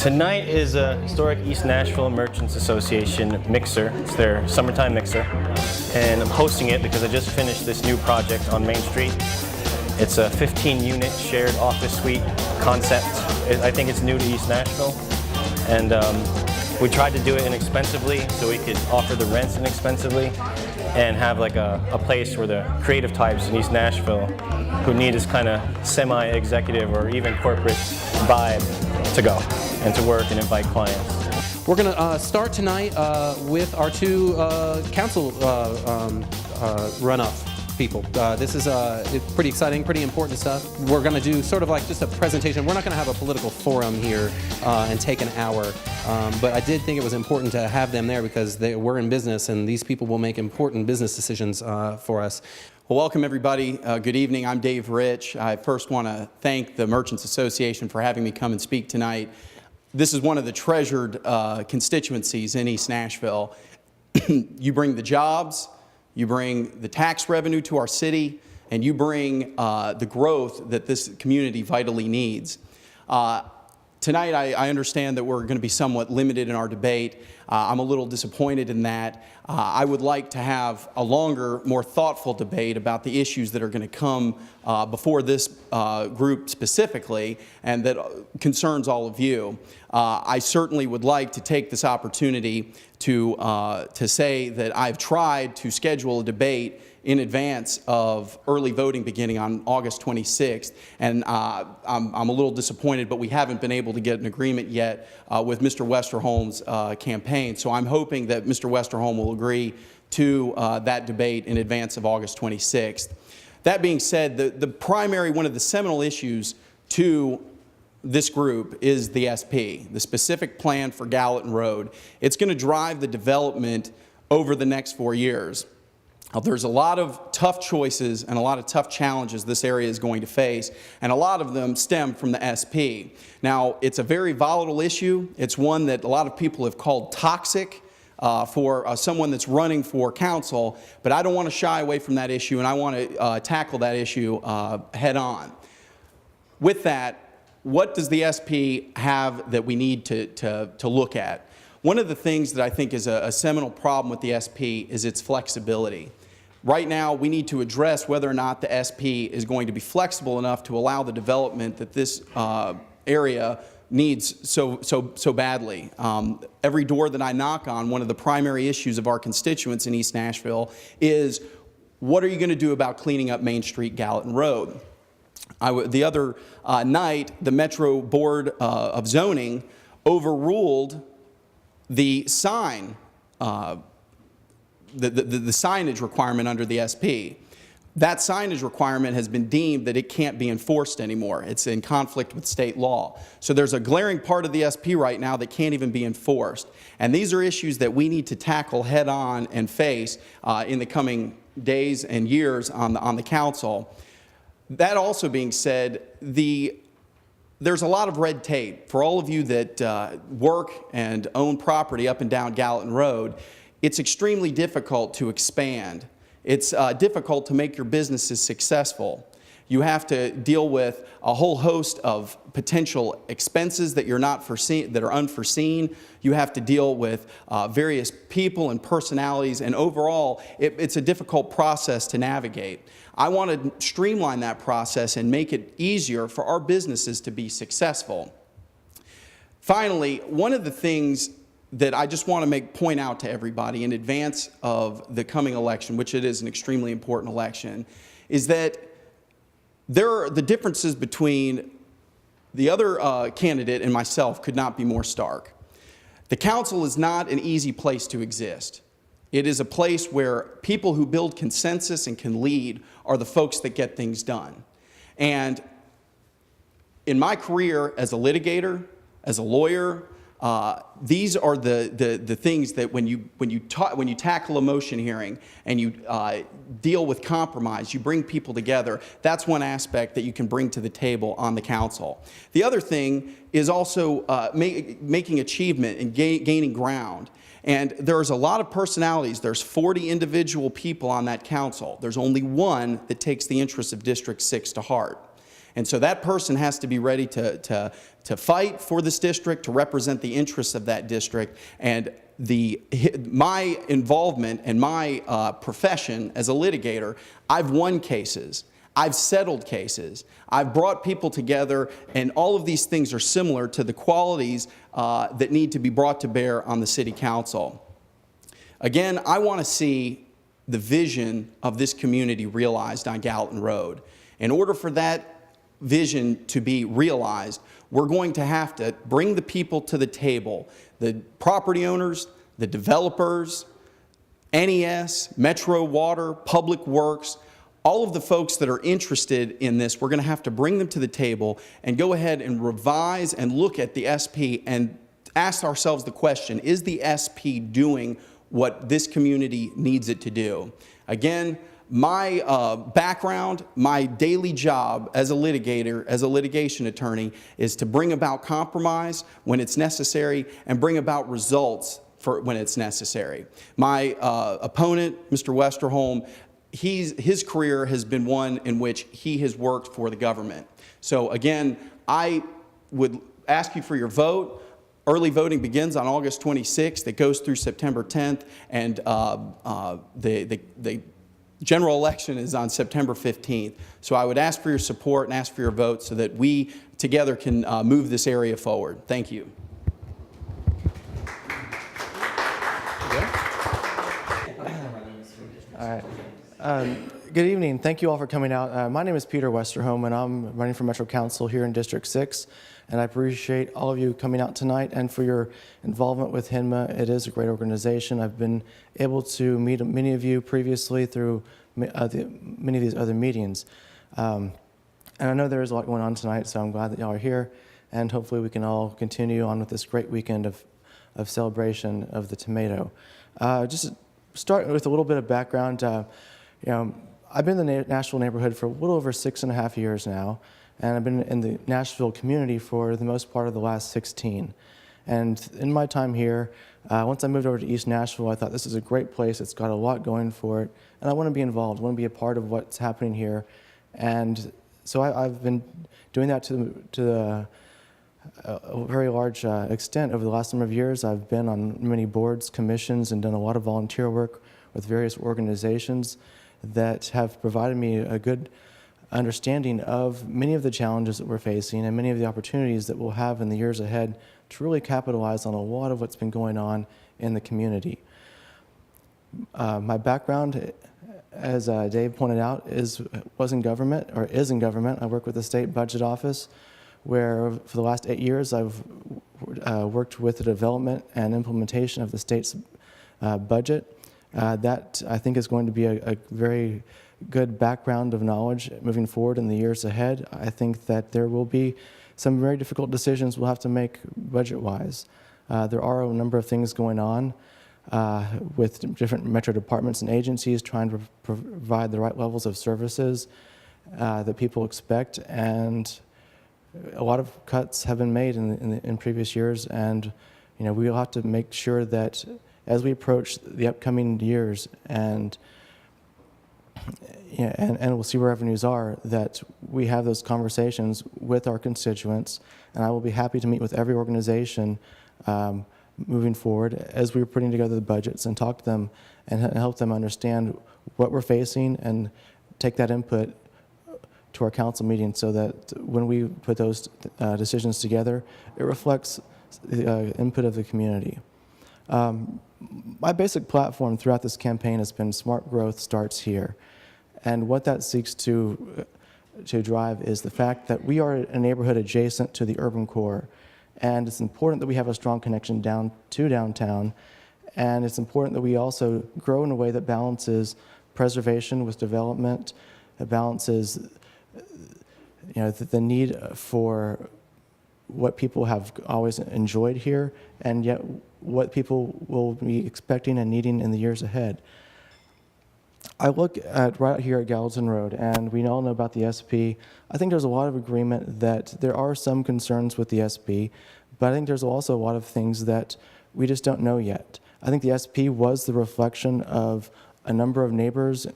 Tonight is a historic East Nashville Merchants Association mixer. It's their summertime mixer. And I'm hosting it because I just finished this new project on Main Street. It's a 15-unit shared office suite concept. I think it's new to East Nashville. And we tried to do it inexpensively so we could offer the rents inexpensively and have like a place where the creative types in East Nashville who need this kind of semi-executive or even corporate vibe to go and to work and invite clients. We're going to start tonight with our two council runoff people. This is pretty exciting, pretty important stuff. We're going to do sort of like just a presentation. We're not going to have a political forum here and take an hour, but I did think it was important to have them there because we're in business and these people will make important business decisions for us. Well, welcome everybody. Good evening. I'm Dave Rich. I first want to thank the Merchants Association for having me come and speak tonight. This is one of the treasured constituencies in East Nashville. You bring the jobs, you bring the tax revenue to our city, and you bring the growth that this community vitally needs. Tonight, I understand that we're going to be somewhat limited in our debate. I'm a little disappointed in that. I would like to have a longer, more thoughtful debate about the issues that are going to come before this group specifically and that concerns all of you. I certainly would like to take this opportunity to say that I've tried to schedule a debate in advance of early voting beginning on August 26th, and I'm a little disappointed, but we haven't been able to get an agreement yet with Mr. Westerholm's campaign. So I'm hoping that Mr. Westerholm will agree to that debate in advance of August 26th. That being said, the primary, one of the seminal issues to this group is the SP, the specific plan for Gallatin Road. It's going to drive the development over the next 4 years. There's a lot of tough choices and a lot of tough challenges this area is going to face, and a lot of them stem from the SP. Now, it's a very volatile issue. It's one that a lot of people have called toxic for someone that's running for council, but I don't want to shy away from that issue, and I want to tackle that issue head on. With that, what does the SP have that we need to look at? One of the things that I think is a seminal problem with the SP is its flexibility. Right now, we need to address whether or not the SP is going to be flexible enough to allow the development that this area needs so badly. Every door that I knock on, one of the primary issues of our constituents in East Nashville is, what are you going to do about cleaning up Main Street, Gallatin Road? The other night, the Metro Board of Zoning overruled the sign, the signage requirement under the SP. That signage requirement has been deemed that it can't be enforced anymore. It's in conflict with state law. So there's a glaring part of the SP right now that can't even be enforced. And these are issues that we need to tackle head on and face in the coming days and years on the council. That also being said, there's a lot of red tape. For all of you that work and own property up and down Gallatin Road, it's extremely difficult to expand. It's difficult to make your businesses successful. You have to deal with a whole host of potential expenses that are unforeseen. You have to deal with various people and personalities, and overall, it's a difficult process to navigate. I want to streamline that process and make it easier for our businesses to be successful. Finally, one of the things that I just want to point out to everybody in advance of the coming election, which it is an extremely important election, is that the differences between the other candidate and myself could not be more stark. The council is not an easy place to exist. It is a place where people who build consensus and can lead are the folks that get things done. And in my career as a litigator, as a lawyer, these are the things that when you tackle a motion hearing and you deal with compromise, you bring people together. That's one aspect that you can bring to the table on the council. The other thing is also making achievement and gaining ground. And there's a lot of personalities. There's 40 individual people on that council. There's only one that takes the interests of District 6 to heart. And so that person has to be ready to fight for this district, to represent the interests of that district. And my involvement and my profession as a litigator, I've won cases. I've settled cases. I've brought people together, and all of these things are similar to the qualities that need to be brought to bear on the City Council. Again, I want to see the vision of this community realized on Gallatin Road. In order for that vision to be realized, we're going to have to bring the people to the table, the property owners, the developers, NES, Metro Water, Public Works, all of the folks that are interested in this. We're going to have to bring them to the table and go ahead and revise and look at the SP and ask ourselves the question, is the SP doing what this community needs it to do? Again, my background, my daily job as a litigator, as a litigation attorney, is to bring about compromise when it's necessary and bring about results for when it's necessary. My opponent, Mr. Westerholm, his career has been one in which he has worked for the government. So again, I would ask you for your vote. Early voting begins on August 26th. It goes through September 10th, and the general election is on September 15th. So I would ask for your support and ask for your vote so that we together can move this area forward. Thank you. All right. Good evening. Thank you all for coming out. My name is Peter Westerholm, and I'm running for Metro Council here in District 6. And I appreciate all of you coming out tonight and for your involvement with HENMA. It is a great organization. I've been able to meet many of you previously through many of these other meetings. And I know there is a lot going on tonight, so I'm glad that y'all are here. And hopefully we can all continue on with this great weekend of celebration of the tomato. Just to start with a little bit of background. I've been in the Nashville neighborhood for a little over 6.5 years now, and I've been in the Nashville community for the most part of the last 16. And in my time here, once I moved over to East Nashville, I thought this is a great place. It's got a lot going for it, and I want to be involved. I want to be a part of what's happening here. And so I've been doing that to a very large extent over the last number of years. I've been on many boards, commissions, and done a lot of volunteer work with various organizations that have provided me a good understanding of many of the challenges that we're facing and many of the opportunities that we'll have in the years ahead to really capitalize on a lot of what's been going on in the community. My background, as Dave pointed out, was in government, or is in government. I work with the state budget office, where for the last 8 years I've worked with the development and implementation of the state's budget. That, I think, is going to be a very good background of knowledge moving forward in the years ahead. I think that there will be some very difficult decisions we'll have to make budget-wise. There are a number of things going on with different metro departments and agencies trying to provide the right levels of services that people expect, and a lot of cuts have been made in previous years, and we'll have to make sure that as we approach the upcoming years and we'll see where revenues are, that we have those conversations with our constituents. And I will be happy to meet with every organization moving forward as we're putting together the budgets and talk to them and help them understand what we're facing and take that input to our council meeting so that when we put those decisions together, it reflects the input of the community. My basic platform throughout this campaign has been smart growth starts here. And what that seeks to drive is the fact that we are a neighborhood adjacent to the urban core. And it's important that we have a strong connection to downtown. And it's important that we also grow in a way that balances preservation with development, that balances the need for what people have always enjoyed here, and yet what people will be expecting and needing in the years ahead. I look at right here at Gallatin Road, and we all know about the SP. I think there's a lot of agreement that there are some concerns with the SP, but I think there's also a lot of things that we just don't know yet. I think the SP was the reflection of a number of neighbors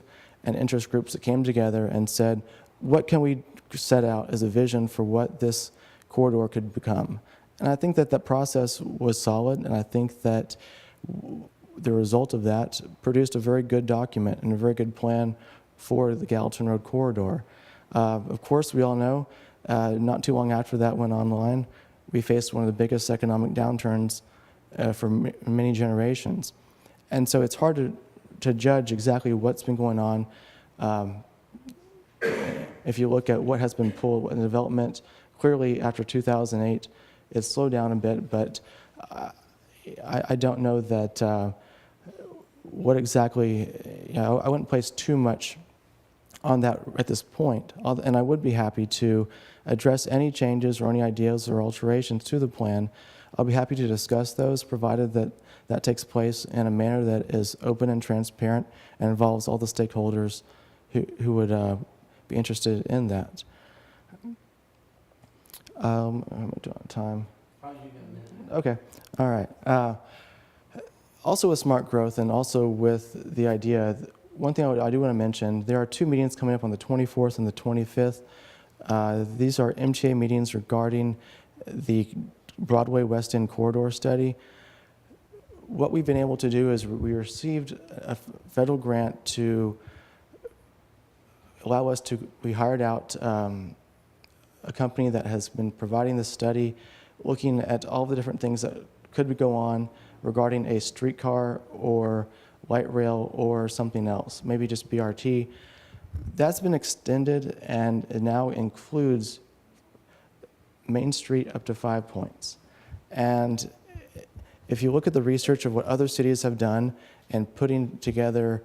and interest groups that came together and said, what can we set out as a vision for what this corridor could become? And I think that that process was solid, and I think that the result of that produced a very good document and a very good plan for the Gallatin Road corridor. Of course, we all know, not too long after that went online, we faced one of the biggest economic downturns for many generations. And so it's hard to judge exactly what's been going on. If you look at what has been pulled in development, clearly after 2008, it's slowed down a bit, but I don't know that what exactly, I wouldn't place too much on that at this point. And I would be happy to address any changes or any ideas or alterations to the plan. I'll be happy to discuss those, provided that that takes place in a manner that is open and transparent and involves all the stakeholders who would be interested in that. I'm doing time. Okay, all right. Also with smart growth and also with the idea, one thing I do want to mention, there are 2 meetings coming up on the 24th and the 25th. These are MTA meetings regarding the Broadway West End corridor study. What we've been able to do is we received a federal grant to allow us to, we hired out a company that has been providing this study, looking at all the different things that could go on regarding a streetcar or light rail or something else, maybe just BRT. That's been extended, and it now includes Main Street up to 5 points. And if you look at the research of what other cities have done and putting together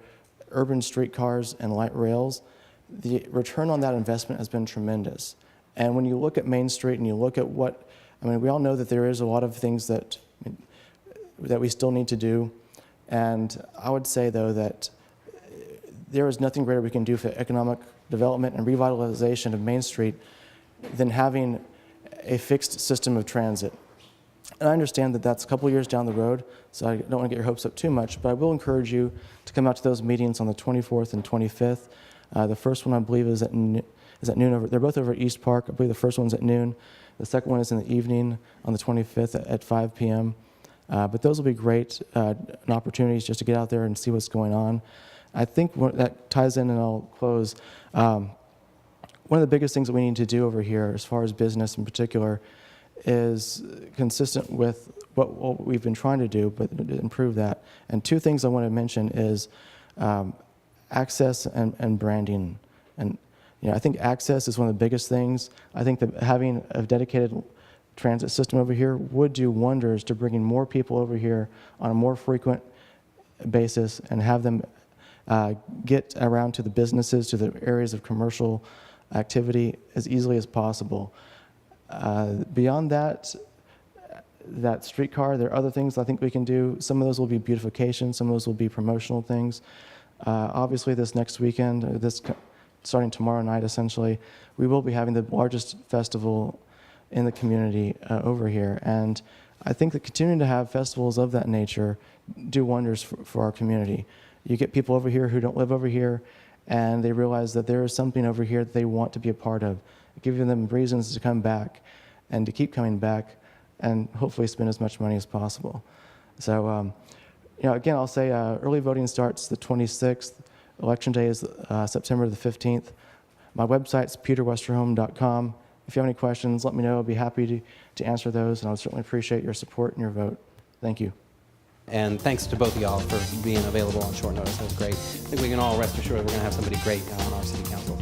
urban streetcars and light rails, the return on that investment has been tremendous. And when you look at Main Street and you look at what, I mean, we all know that there is a lot of things that we still need to do. And I would say, though, that there is nothing greater we can do for economic development and revitalization of Main Street than having a fixed system of transit. And I understand that that's a couple years down the road, so I don't want to get your hopes up too much, but I will encourage you to come out to those meetings on the 24th and 25th. The first one, I believe, is at noon. They're both over at East Park. I believe the first one's at noon. The second one is in the evening on the 25th at 5 p.m. But those will be great opportunities just to get out there and see what's going on. I think that ties in, and I'll close. One of the biggest things that we need to do over here, as far as business in particular, is consistent with what we've been trying to do, but improve that. And 2 things I want to mention is access and branding. And I think access is one of the biggest things. I think that having a dedicated transit system over here would do wonders to bringing more people over here on a more frequent basis and have them get around to the businesses, to the areas of commercial activity as easily as possible. Beyond that streetcar, there are other things I think we can do. Some of those will be beautification, some of those will be promotional things. Obviously this next weekend, starting tomorrow night essentially, we will be having the largest festival in the community over here. And I think that continuing to have festivals of that nature do wonders for our community. You get people over here who don't live over here, and they realize that there is something over here that they want to be a part of, giving them reasons to come back and to keep coming back and hopefully spend as much money as possible. So, again, I'll say early voting starts the 26th. Election day is September the 15th. My website's peterwesterholm.com. If you have any questions, let me know. I'll be happy to answer those, and I would certainly appreciate your support and your vote. Thank you. And thanks to both of y'all for being available on short notice. That was great. I think we can all rest assured we're going to have somebody great on our city council.